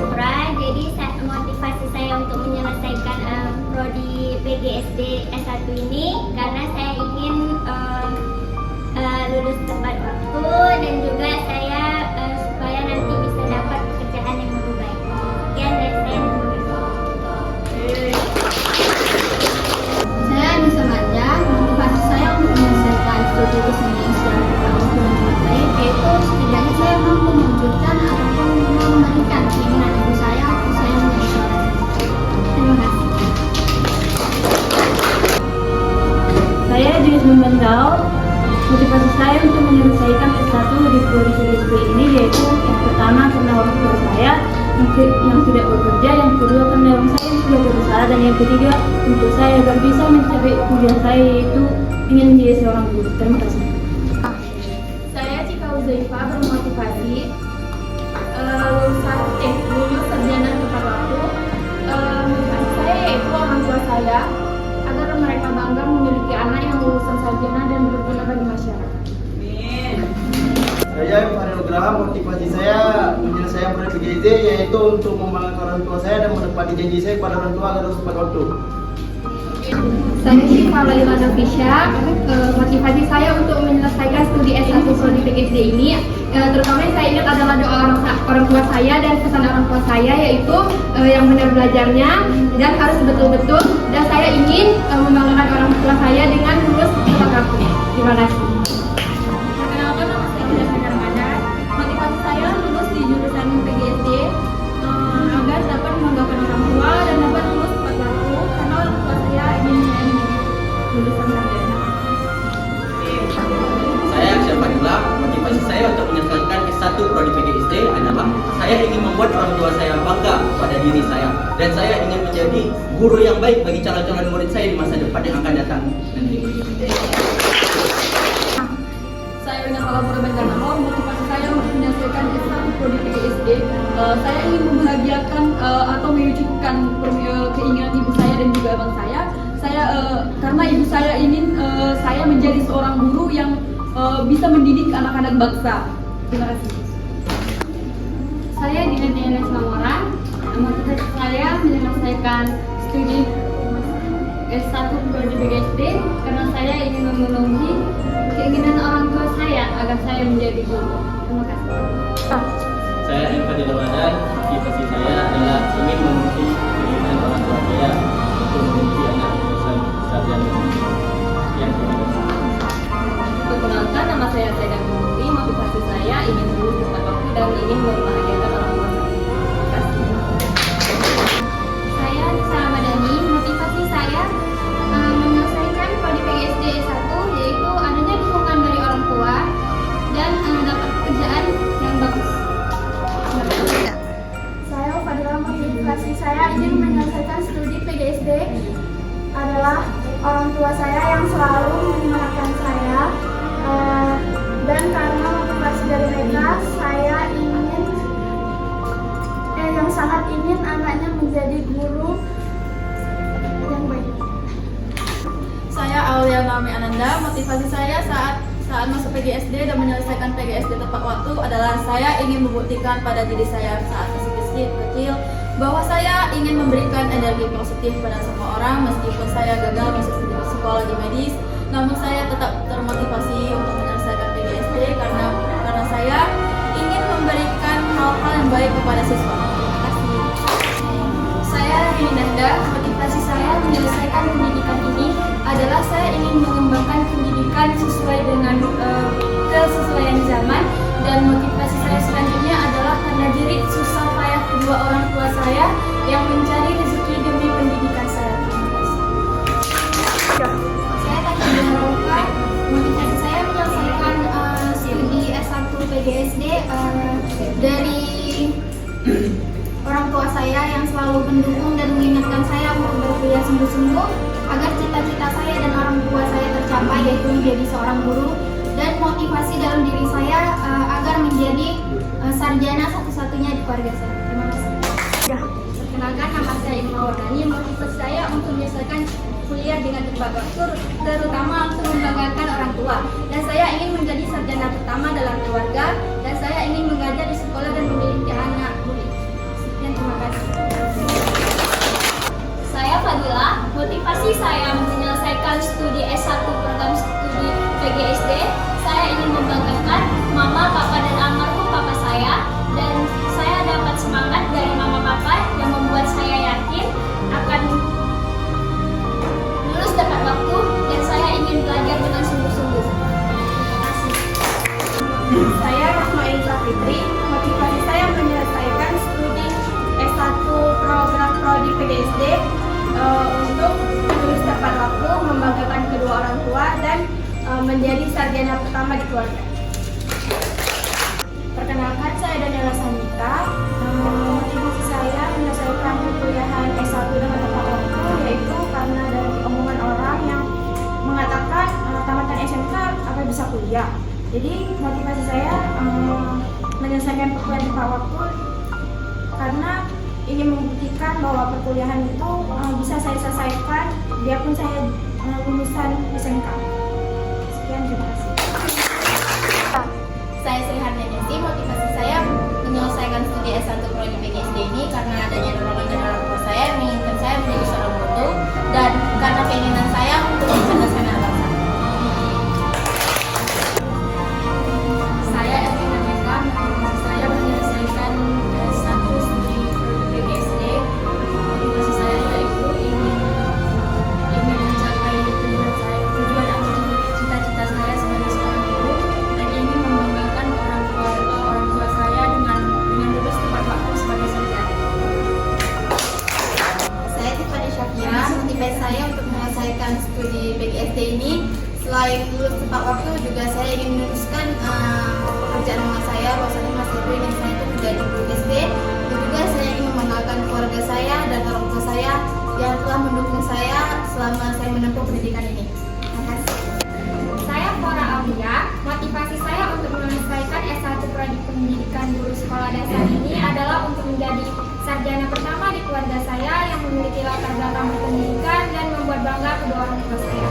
Syukra. Jadi motivasi saya untuk menyelesaikan prodi PGSD S1 ini karena saya ingin lulus tepat waktu dan juga saya supaya nanti bisa dapat pekerjaan yang lebih baik. Sekian dari saya. Saya Anissa Manja. Motivasi saya untuk menyelesaikan studi di sini secara tepat waktu dan dengan baik yaitu setidaknya saya mampu mewujudkan ataupun memberikan keinginan ibu saya menjadi seorang ibu. Terima kasih. Saya Julius Membendal. Motivasi saya untuk menyelesaikan S1 di prodi PGSD ini yaitu yang pertama karena orang tua saya yang tidak bekerja, yang kedua karena orang saya yang sudah berusaha, dan yang ketiga untuk saya agar bisa mencapai tujuan saya yaitu ingin menjadi seorang guru. Terima kasih. Saya Cika Uzaifah bermotivasi lulus sarjana tepat waktu. Motivasi saya yaitu orang tua saya agar mereka bangga memiliki anak yang lulusan sarjana dan berguna bagi masyarakat. Saya Farel Nugraha. Motivasi saya menyelesaikan proyek PGSD yaitu untuk membanggakan orang tua saya dan menepati janji saya kepada orang tua agar tepat waktu. Saya Syifa Laila Nafisha. Motivasi saya untuk menyelesaikan studi S1 prodi PGSD ini terutama yang saya ingat adalah doa orang tua saya dan pesan orang tua saya yaitu yang benar belajarnya dan harus betul-betul, dan saya ingin membanggakan orang tua saya dengan lulus tepat waktu. Terima kasih. Perkenalkan, nama saya Uda Sadar Madar. Motivasi saya lulus di jurusan PGSD agar dapat membanggakan orang tua dan dapat lulus tepat waktu karena orang tua saya ingin saya menjadi lulusan sarjana. Saya Aksyar Fadila. Motivasi saya untuk menyelesaikan S1 prodi PGSD adalah saya ingin membuat orang tua saya bangga pada diri saya, dan saya ingin menjadi guru yang baik bagi calon-calon murid saya di masa depan yang akan datang nanti. Saya dengan Alabora Banjarnegara. Motivasi saya untuk menyelesaikan S1 prodi PGSD, saya ingin membahagiakan atau mewujudkan keinginan ibu saya dan juga abang saya. Karena ibu saya ingin saya menjadi seorang guru yang bisa mendidik anak-anak bangsa. Terima kasih. Saya Dina Diana Samora. Motivasi saya menyelesaikan studi S1 prodi PGSD karena saya ingin memenuhi keinginan orang tua saya agar saya menjadi guru. Terima kasih. Saya Infadil Ramadan. Motivasi saya adalah ingin memenuhi keinginan orang tua saya untuk memiliki anak lulusan sarjana. Yang kedua. Perkenalkan, nama saya Seda Putri. Motivasi saya ingin lulus tepat waktu dan ingin membahagiakan orang tua saya. Terima kasih. Saya Nisa Ramadhani. Motivasi saya menyelesaikan prodi PGSD S1 yaitu adanya dukungan dari orang tua dan dapat pekerjaan yang bagus. Saya Fadila. Motivasi saya ingin menyelesaikan studi PGSD adalah orang tua saya yang selalu menyemangati saya, dan karena motivasi dari mereka saya sangat ingin anaknya menjadi guru yang baik. Saya Aulia Naomi Ananda. Motivasi saya saat masuk PGSD dan menyelesaikan PGSD tepat waktu adalah saya ingin membuktikan pada diri saya saat masih kecil bahwa saya ingin memberikan energi positif pada semua orang. Meskipun saya gagal masuk sekolah di medis, namun saya tetap termotivasi untuk menyelesaikan PGSD karena saya ingin memberikan hal-hal yang baik kepada siswa. Terima kasih. Saya Rini Nanda. Motivasi saya menyelesaikan pendidikan ini adalah saya ingin mengembangkan pendidikan sesuai dengan kesesuaian zaman, dan motivasi saya selanjutnya adalah karena diri susah payah kedua orang tua saya yang mencari rezeki demi pendidikan saya. Terima kasih. Saya Tati Roka. Motivasi saya menyelesaikan studi S1 PGSD dari orang tua saya yang selalu mendukung dan mengingatkan saya untuk berkuliah sungguh-sungguh agar cita-cita saya dan orang tua saya tercapai, yaitu menjadi seorang guru, dan motivasi dalam diri saya agar menjadi sarjana satu-satunya di keluarga saya. Terima kasih. Perkenalkan, nama saya Imma Wardani. Motivasi saya untuk menyelesaikan kuliah dengan tepat waktu, terutama untuk membanggakan orang tua. Dan saya ingin menjadi sarjana pertama dalam keluarga, dan saya ingin mengajar di sekolah dan memiliki anak murid. Sekian. sarjana pertama di keluarga. Perkenalkan, saya Daniela Sanita. Motivasi saya menyelesaikan perkuliahan S1 dengan tepat waktu yaitu karena dari omongan orang yang mengatakan tamatan SMK apa bisa kuliah. Jadi motivasi saya menyelesaikan perkuliahan tepat waktu karena ingin membuktikan bahwa perkuliahan itu bisa saya selesaikan biarpun saya lulusan SMK. Sekian, terima kasih. Saya Sri Hardianti, motivasi saya menyelesaikan studi S1 Prodi PGSD ini karena adanya dorongan dari orang tua saya yang menginginkan saya menjadi seorang guru dan karena keinginan saya untuk mencerdaskan anak bangsa. Saya Elvina Meka, motivasi saya menyelesaikan S1 studi Prodi PGSD. Motivasi saya yaitu ingin mencapai tujuan atau cita-cita saya sebagai seorang guru dan ingin membanggakan orang tua saya dengan lulus tepat waktu sebagai sarjana. Saya Tiffany Syafira, motivasi saya untuk menyelesaikan studi PGSD ini selain lulus tepat waktu juga saya ingin meneruskan pekerjaan mama saya bahwasanya masa itu ingin saya itu menjadi guru SD dan juga saya ingin membanggakan keluarga saya dan orang tua saya yang telah mendukung saya selama saya menempuh pendidikan ini. Terima kasih. Saya Fora Aulia. Motivasi saya untuk menyelesaikan S1 Prodi Pendidikan Guru Sekolah Dasar ini adalah untuk menjadi sarjana pertama di keluarga saya yang memiliki latar belakang pendidikan dan membuat bangga kedua orang tua saya.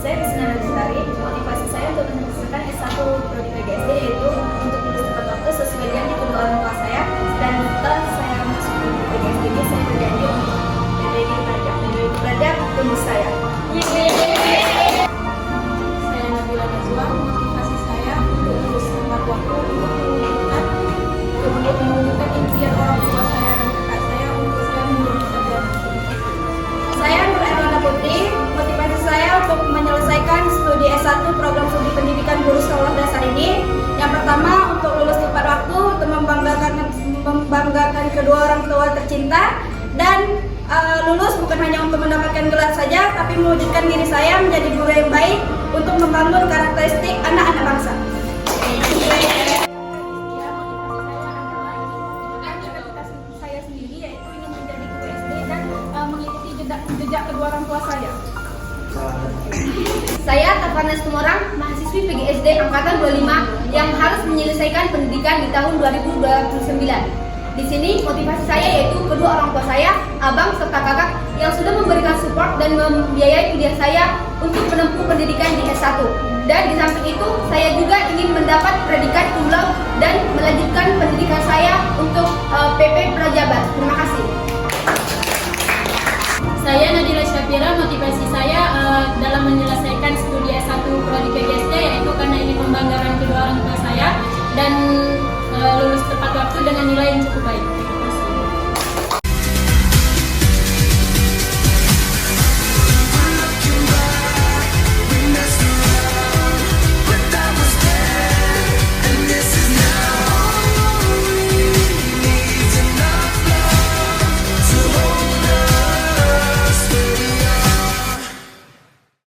Saya Bisna Nazari, motivasi saya untuk menyelesaikan S1 Prodi PGSD yaitu untuk lulus tepat waktu sesuai dengan kedua orang tua saya dan setelah saya masuk di PGSD ini saya berjanji untuk belajar tembus saya. Saya Nabila Najwa, motivasi saya untuk lulus tepat waktu untuk menunjukkan impian orang tua saya dan kakak saya untuk saya menjadi sarjana. Saya Nur Erlana Putri, motivasi saya untuk menyelesaikan studi S1 program studi pendidikan guru sekolah dasar ini. Yang pertama untuk lulus tepat waktu, untuk membanggakan kedua orang tua tercinta dan lulus bukan hanya untuk mendapatkan gelar saja, tapi mewujudkan diri saya menjadi guru yang baik untuk membangun karakteristik anak-anak bangsa. Saya sendiri yaitu ingin menjadi guru SD dan mengikuti jejak kedua orang tua saya. Saya Tafarnes Tumorang, mahasiswi PGSD Angkatan 25 yang harus menyelesaikan pendidikan di tahun 2029. Di sini motivasi saya yaitu kedua orang tua saya, abang serta kakak yang sudah memberikan support dan membiayai kuliah saya untuk menempuh pendidikan di S1. Dan di samping itu, saya juga ingin mendapat predikat cum laude dan melanjutkan pendidikan saya untuk PP Prajabat. Terima kasih. Saya Nadila Syafira, motivasi saya dalam menyelesaikan studi S1 Prodi PGSD yaitu karena ingin membanggakan kedua orang tua saya dan lulus tepat waktu dengan nilai yang cukup baik.